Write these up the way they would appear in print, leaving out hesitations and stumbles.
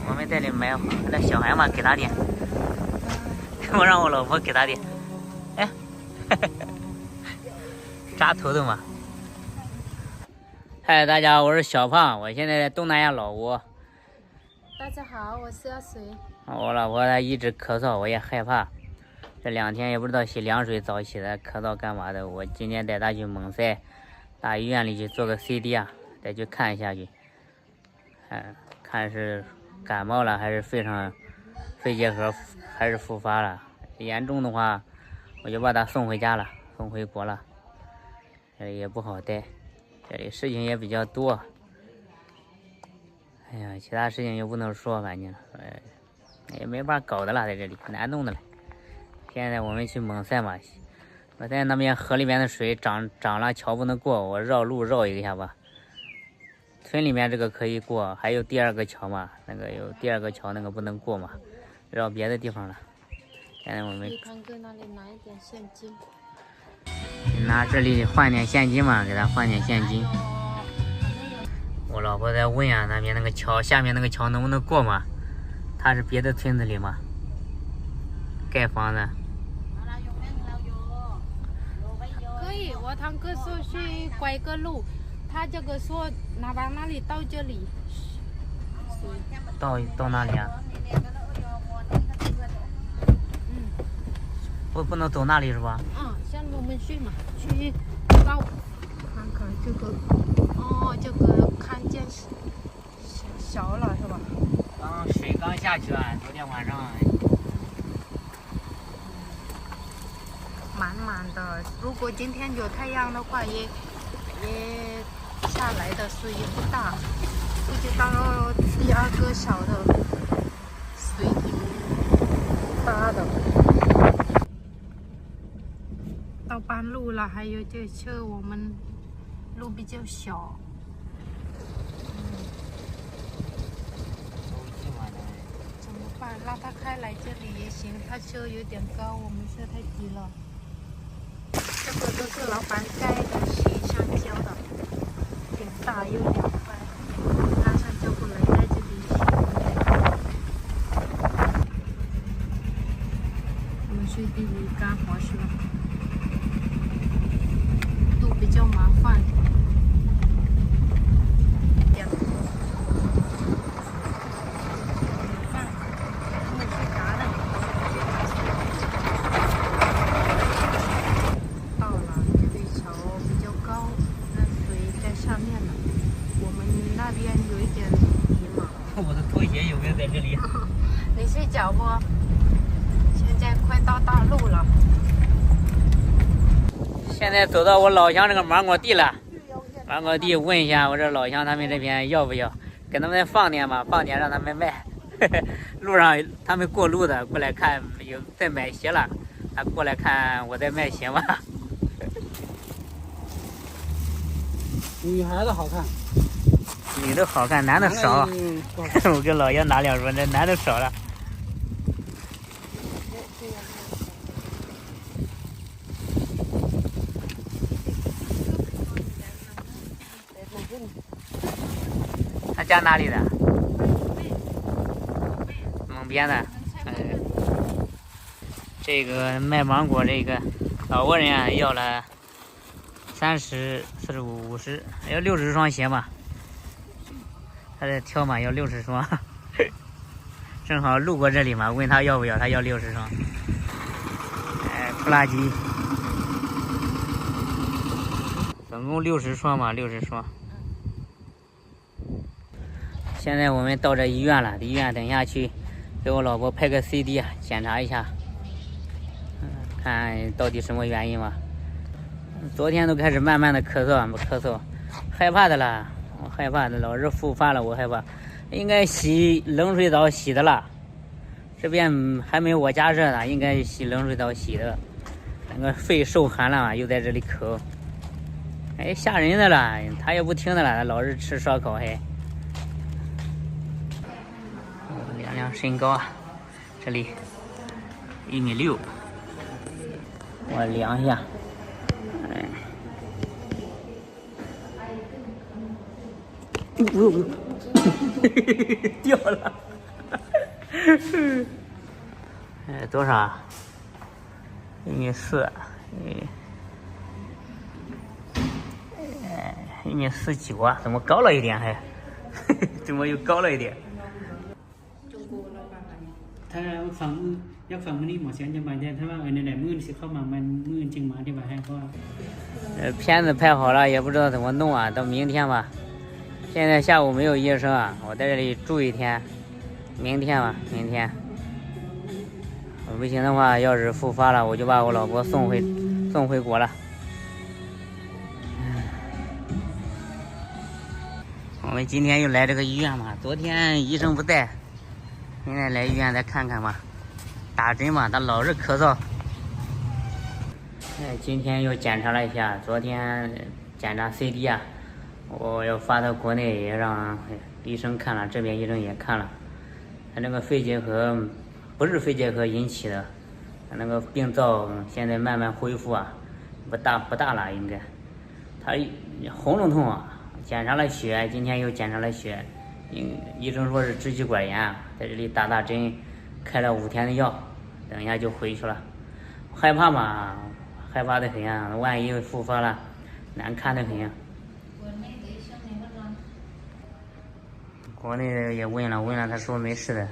我们在这买那小孩嘛，给他点。我让我老婆给他点。哎，扎头的嘛。嗨，大家好，我是小胖，我现在在东南亚老挝。大家好，我是阿水。我老婆她一直咳嗽，我也害怕。这2天也不知道洗凉水早起的，咳嗽干嘛的。我今天带她去蒙塞大医院里去做个 CD 啊，再去看一下去。看是感冒了还是肺结核还是复发了。严重的话，我就把她送回家了，送回国了。这里也不好待，这里事情也比较多。哎呀，其他事情又不能说，反正也没法搞的了，在这里难弄的了。现在我们去蒙塞嘛，我在那边河里面的水涨了，桥不能过，我绕路绕一下吧。村里面这个可以过，还有第2个桥嘛，那个有第2个桥那个不能过嘛，绕别的地方了。现在我们汤哥那里拿一点现金，拿这里换点现金嘛，给他换点现金。我老婆在问啊，那边那个桥下面那个桥能不能过嘛？他是别的村子里嘛，盖房子。可以。我堂哥说去拐个路，他这个说往哪里到这里？到哪里啊？不能走那里是吧？像我们去嘛，去到看看这个，这个看见小了是吧？水刚下去啊，昨天晚上。满满的。如果今天有太阳的话，也下来的水也不大，估计到第2个小的水挺大的。到半路了，还有这车我们路比较小。怎么办？让他开来这里也行，他车有点高，我们车太低了。这个都是老板盖的西香蕉的，挺大又凉快，马上就不能在这里洗。我们去地里干活去了，路比较麻烦。我的拖鞋有没有在这里？你睡觉不？现在快到大路了。现在走到我老乡这个芒果地了。芒果地问一下我这老乡他们这边要不要，给他们放点嘛，放点让他们卖。路上他们过路的过来看有在买鞋了，他过来看我在卖鞋嘛。女孩子好看。女的好看，男的少。我跟老爷拿2说，这男的少了。他家哪里的？蒙边的。这个卖芒果这个老挝人啊，要了30、45、50，要60双鞋嘛。他在挑嘛，要60双，正好路过这里嘛，问他要不要，他要60双。拖拉机，总共60双嘛，60双。现在我们到这医院了，医院等一下去给我老婆拍个 CD 啊，检查一下，看到底什么原因嘛。昨天都开始慢慢的咳嗽，害怕的了。我害怕的，老是复发了，我害怕。应该洗冷水澡洗的了，这边还没我家热呢，应该洗冷水澡洗的。那个肺受寒了嘛，又在这里咳，吓人的了。他也不听的了，老是吃烧烤还。量量身高啊，这里1.6米，我量一下。不用，掉了。多少？1.4米，1.49米啊？怎么高了一点还？怎么又高了一点？ถ้าฝั่งยักษ์ฝั่งนี้หมอเสียนจะมาแทนถ้าว่าไหนมื่นสิเข้ามามันมื่นจริงมาที่บ้านให้ก็片子拍好了，也不知道怎么弄啊，到明天吧。现在下午没有医生啊，我在这里住一天，明天吧，明天。不行的话，要是复发了，我就把我老婆送回国了。我们今天又来这个医院嘛，昨天医生不在，现在来医院再看看吧，打针嘛，他老是咳嗽。今天又检查了一下，昨天检查 CD 啊，我要发到国内也让医生看了，这边医生也看了，他那个肺结核不是肺结核引起的，他那个病灶现在慢慢恢复啊，不大了应该，他喉咙痛啊，检查了血，今天又检查了血，医生说是支气管炎，在这里打针，开了5天的药，等一下就回去了，害怕嘛。害怕的很啊，万一复发了，难看的很呀。国内也问了，他说没事的，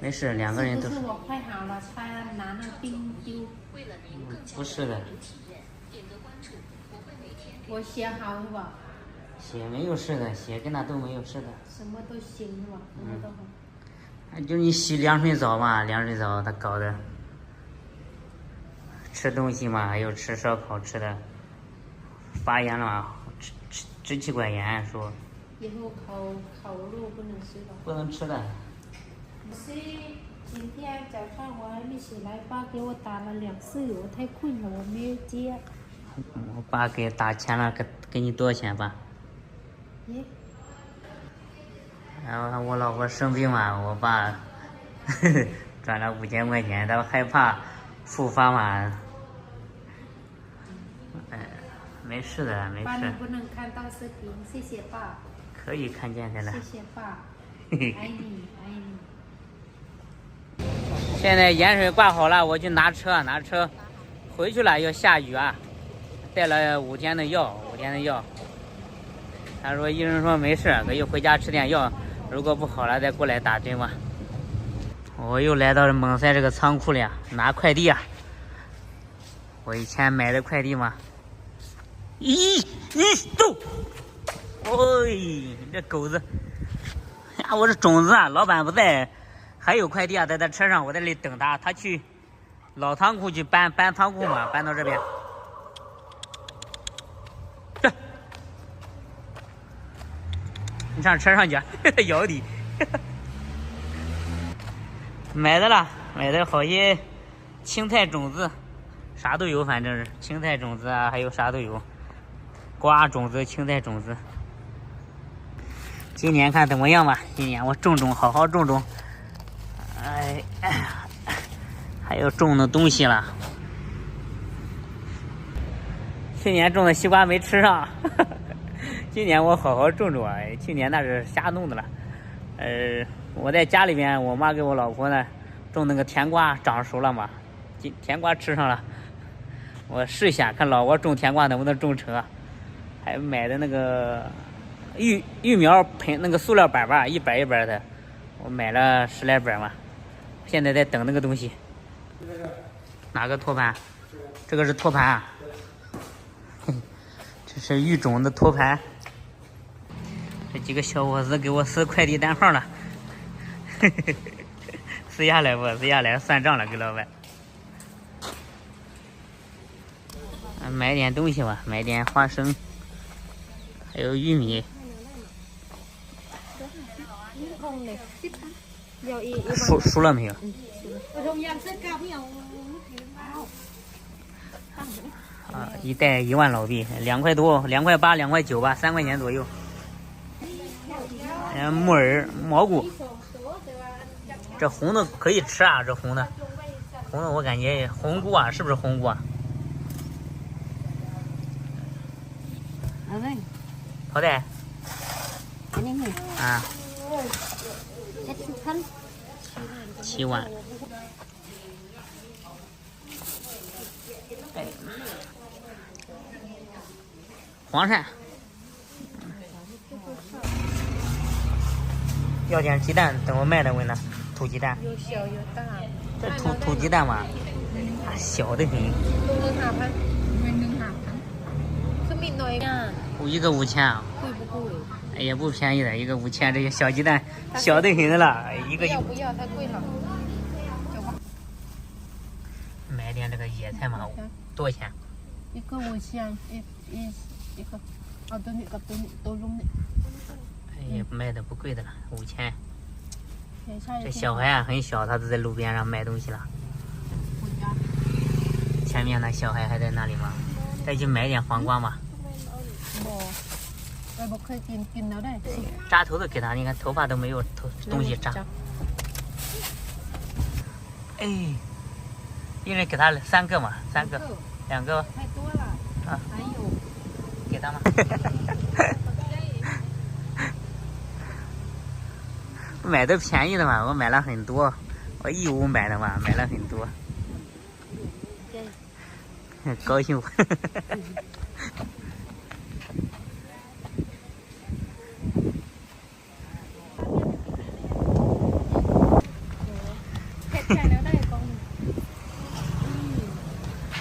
没事，2个人都。是我快好了，他拿那冰丢。不是的。我血好是吧？血没有事的，血跟他都没有事的。什么都行是吧？什么都好。就你洗凉水澡嘛，凉水澡他搞的。吃东西嘛，还有吃烧烤吃的，发炎了，支气管炎说。以后烤肉不能吃的。不能吃的。是今天早上我还没起来，爸给我打了2次，我太困了，我没有接。我爸给打钱了，给你多少钱吧？然后我老婆生病嘛，我爸转了5000块钱，他害怕复发嘛。没事的，没爸，你事。不能看到视频，谢谢爸。可以看见的了。谢谢爸，爱你爱你。现在盐水挂好了，我去拿车，回去了要下雨啊，带了5天的药，他说医生说没事，可以回家吃点药，如果不好了再过来打针吧。我又来到蒙塞这个仓库里啊，拿快递啊，我以前买的快递嘛。走！这狗子，呀，我是种子啊，老板不在，还有快递啊，在他车上，我在这里等他，他去老仓库去搬仓库嘛，搬到这边。这，你上车上去，咬你。买的好些青菜种子，啥都有，反正是青菜种子啊，还有啥都有。瓜种子、青菜种子，今年看怎么样吧？今年我好好种。还有种的东西了。去年种的西瓜没吃上，今年我好好种啊！去年那是瞎弄的了。我在家里边，我妈给我老婆呢种那个甜瓜，长熟了嘛，甜瓜吃上了。我试一下，看老婆种甜瓜能不能种成啊？还买的那个育苗盆，那个塑料板吧，100的，我买了10来板嘛，现在在等那个东西。哪个托盘？这个是托盘啊，这是育种的托盘。这几个小伙子给我撕快递单号了，撕下来算账了，给老板。买点东西吧，买点花生。还有玉米。熟了没有？啊，一袋1万老币，2块多，2块8、2块9吧，3块钱左右。木耳、蘑菇，这红的可以吃啊，这红的我感觉红菇啊，是不是红菇啊？好的。啊。7万。哎，黄鳝。要点鸡蛋，等我买的问呢。土鸡蛋。有小有大。这土鸡蛋嘛，小的很。ตัวนึง5,000เงิน1,000คือมีน้อยอ่ะ一个5000啊。贵不贵？哎也不便宜的，一个5000，这些小鸡蛋小的很的了，一个。不要，太贵了。买点这个野菜嘛，多少钱？一个5000，一个，ตัวนี้กับตัวลุงนี่也卖的不贵的了，5000。这小孩啊很小，他都在路边上卖东西了。前面那小孩还在那里吗？再去买点黄瓜嘛。不可以กินแล้วได้扎头的给他，你看头发都没有东西扎。哎，一人给他3个嘛，3个，2个。太多了。啊。还有。给他嘛。买的便宜的嘛，我买了很多，我义乌买的嘛，买了很多，高兴。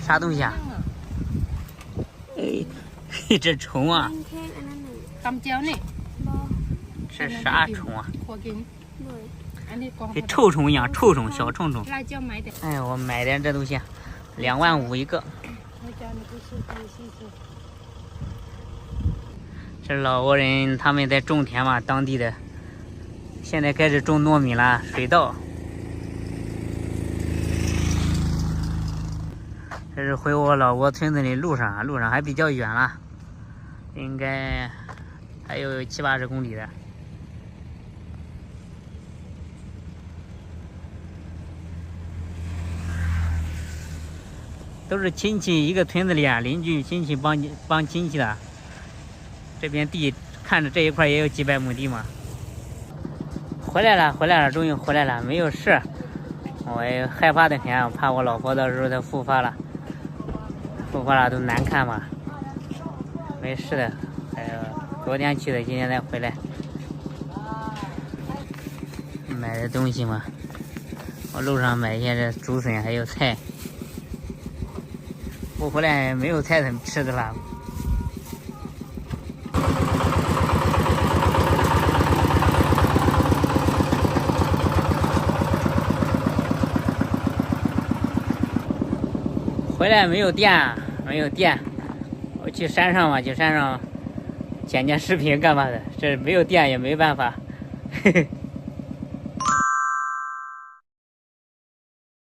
啥东西啊？哎，这虫啊！ตำเจียวนี่这啥虫啊？ขวกินอันนี้กอง跟臭虫一样，臭虫，小虫虫。辣椒买点。哎，我买点这东西，25000一个。这老挝人他们在种田嘛，当地的，现在开始种糯米了，水稻。这是回我老挝村子的路上，路上还比较远了，应该还有70-80公里的。都是亲戚一个村子里啊，邻居亲戚帮亲戚的。这边地看着这一块也有几百亩地嘛。回来了，终于回来了，没有事。我也害怕的很，怕我老婆到时候她复发了都难看嘛。没事的，昨天去的，今天再回来。买的东西嘛，我路上买一些这竹笋还有菜。不回来没有菜吃的了。回来没有电，我去山上嘛，去山上剪视频干嘛的？这没有电也没办法。嘿嘿。